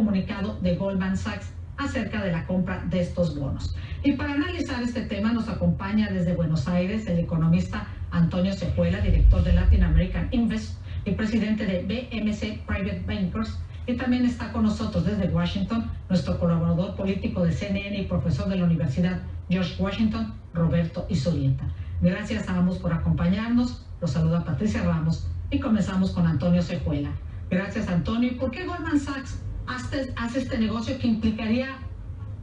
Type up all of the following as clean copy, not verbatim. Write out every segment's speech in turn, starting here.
comunicado de Goldman Sachs acerca de la compra de estos bonos. Y para analizar este tema nos acompaña desde Buenos Aires el economista Antonio Cejuela, director de Latin American Invest y presidente de BMC Private Bankers. Y también está con nosotros desde Washington nuestro colaborador político de CNN y profesor de la Universidad George Washington, Roberto Izurieta. Gracias a ambos por acompañarnos. Los saluda Patricia Ramos y comenzamos con Antonio Cejuela. Gracias, Antonio. ¿Y por qué Goldman Sachs hace este negocio que implicaría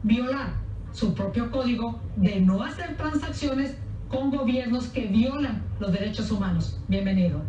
violar su propio código de no hacer transacciones con gobiernos que violan los derechos humanos? Bienvenido.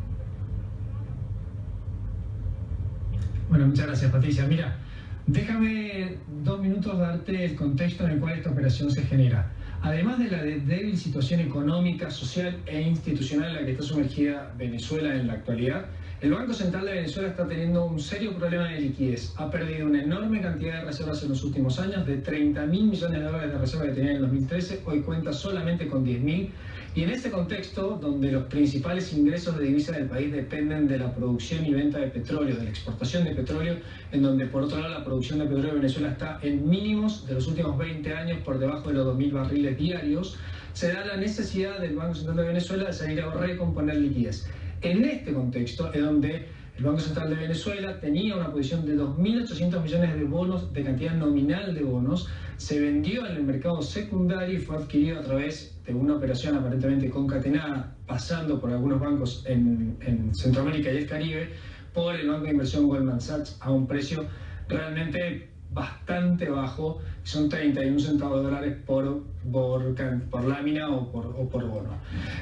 Bueno, muchas gracias, Patricia. Mira, déjame 2 minutos darte el contexto en el cual esta operación se genera. Además de la débil situación económica, social e institucional en la que está sumergida Venezuela en la actualidad, el Banco Central de Venezuela está teniendo un serio problema de liquidez. Ha perdido una enorme cantidad de reservas en los últimos años, de 30.000 millones de dólares de reservas que tenía en el 2013, hoy cuenta solamente con 10.000. Y en este contexto, donde los principales ingresos de divisa del país dependen de la producción y venta de petróleo, de la exportación de petróleo, en donde por otro lado la producción de petróleo de Venezuela está en mínimos de los últimos 20 años, por debajo de los 2.000 barriles diarios, se da la necesidad del Banco Central de Venezuela de salir a recomponer liquidez. En este contexto es donde el Banco Central de Venezuela tenía una posición de 2.800 millones de bonos, de cantidad nominal de bonos, se vendió en el mercado secundario y fue adquirido a través de una operación aparentemente concatenada, pasando por algunos bancos en Centroamérica y el Caribe, por el banco de inversión Goldman Sachs a un precio realmente bastante bajo, son 31 centavos de dólares por lámina o por bono.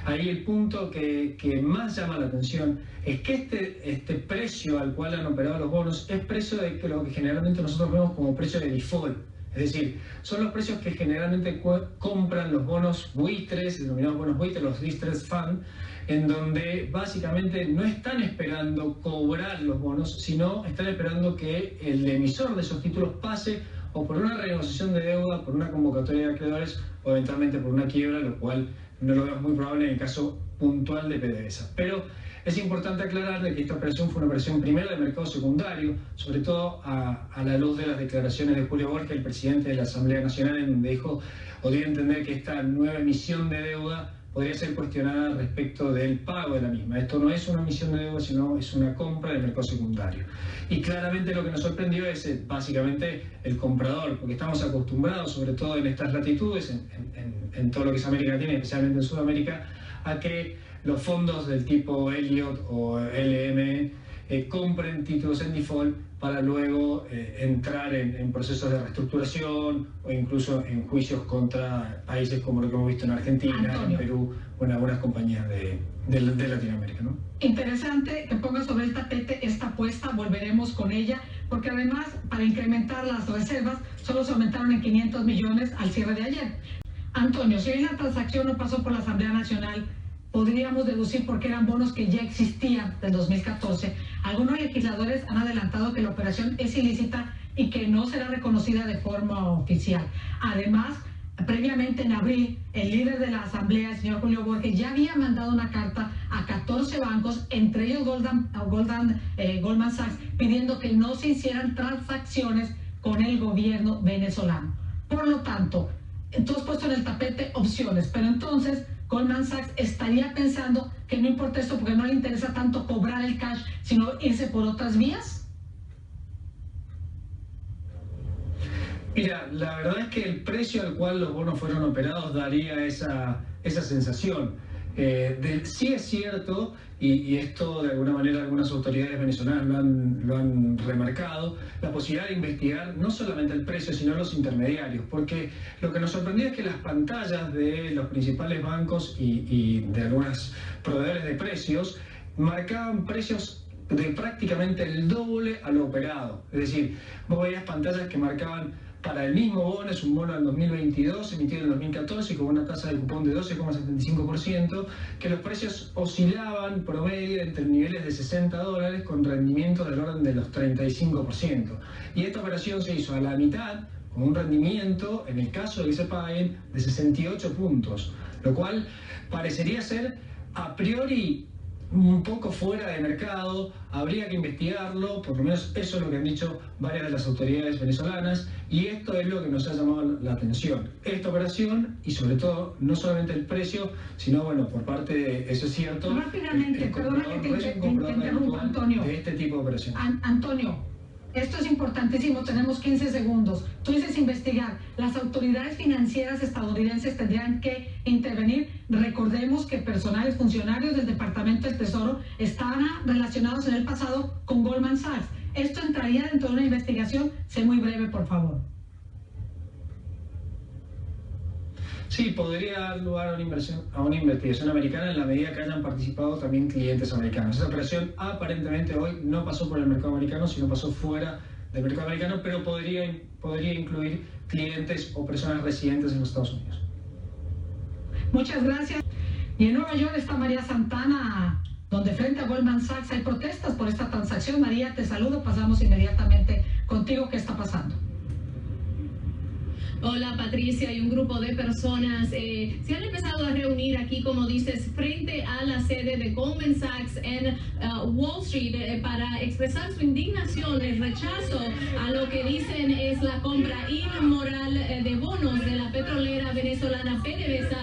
Ahí el punto que más llama la atención es que este precio al cual han operado los bonos es precio de lo que generalmente nosotros vemos como precio de default. Es decir, son los precios que generalmente compran los bonos buitres, denominados bonos buitres, los distressed fund, en donde básicamente no están esperando cobrar los bonos, sino están esperando que el emisor de esos títulos pase o por una renegociación de deuda, por una convocatoria de acreedores o eventualmente por una quiebra, lo cual no lo vemos muy probable en el caso puntual de PDVSA. Pero es importante aclarar de que esta operación fue una operación primero de mercado secundario, sobre todo a la luz de las declaraciones de Julio Borges, el presidente de la Asamblea Nacional, en donde dijo o dio a entender que esta nueva emisión de deuda podría ser cuestionada respecto del pago de la misma. Esto no es una emisión de deuda, sino es una compra del mercado secundario. Y claramente lo que nos sorprendió es básicamente el comprador, porque estamos acostumbrados, sobre todo en estas latitudes, en todo lo que es América Latina, especialmente en Sudamérica, a que los fondos del tipo Elliott o LM compren títulos en default para luego entrar en procesos de reestructuración o incluso en juicios contra países como lo que hemos visto en Argentina, Antonio, en Perú o en algunas compañías de Latinoamérica, ¿no? Interesante que ponga sobre el tapete esta apuesta, volveremos con ella, porque además para incrementar las reservas solo se aumentaron en 500 millones al cierre de ayer. Antonio, si bien la transacción no pasó por la Asamblea Nacional, podríamos deducir porque eran bonos que ya existían del 2014. Algunos legisladores han adelantado que la operación es ilícita y que no será reconocida de forma oficial. Además, previamente en abril, el líder de la Asamblea, el señor Julio Borges, ya había mandado una carta a 14 bancos, entre ellos Goldman Sachs, pidiendo que no se hicieran transacciones con el gobierno venezolano. Por lo tanto, tú has puesto en el tapete opciones, pero entonces Goldman Sachs estaría pensando que no importa esto porque no le interesa tanto cobrar el cash, sino irse por otras vías. Mira, la verdad es que el precio al cual los bonos fueron operados daría esa sensación. Sí es cierto, y esto de alguna manera algunas autoridades venezolanas lo han remarcado, la posibilidad de investigar no solamente el precio, sino los intermediarios, porque lo que nos sorprendió es que las pantallas de los principales bancos y de algunos proveedores de precios marcaban precios de prácticamente el doble a lo operado. Es decir, vos veías pantallas que marcaban para el mismo bono, es un bono del 2022, emitido en el 2014 con una tasa de cupón de 12,75%, que los precios oscilaban promedio entre niveles de 60 dólares con rendimientos del orden de los 35%. Y esta operación se hizo a la mitad, con un rendimiento, en el caso de que se paguen, de 68 puntos, lo cual parecería ser a priori un poco fuera de mercado, habría que investigarlo, por lo menos eso es lo que han dicho varias de las autoridades venezolanas, y esto es lo que nos ha llamado la atención. Esta operación, y sobre todo, no solamente el precio, sino, bueno, por parte de, eso es cierto, rápidamente, perdona que te interrumpa, Antonio. De este tipo de operaciones. Antonio, esto es importantísimo, tenemos 15 segundos. Tú dices investigar. Las autoridades financieras estadounidenses tendrían que intervenir. Recordemos que personales funcionarios del Departamento del Tesoro estaban relacionados en el pasado con Goldman Sachs. ¿Esto entraría dentro de una investigación? Sé muy breve, por favor. Sí, podría dar lugar a una investigación americana en la medida que hayan participado también clientes americanos. Esa operación aparentemente hoy no pasó por el mercado americano, sino pasó fuera del mercado americano, pero podría incluir clientes o personas residentes en los Estados Unidos. Muchas gracias. Y en Nueva York está María Santana, donde frente a Goldman Sachs hay protestas por esta transacción. María, te saludo. Pasamos inmediatamente contigo. ¿Qué está pasando? Hola Patricia, y un grupo de personas se han empezado a reunir aquí, como dices, frente a la sede de Goldman Sachs en Wall Street para expresar su indignación, el rechazo a lo que dicen es la compra inmoral de bonos de la petrolera venezolana PDVSA.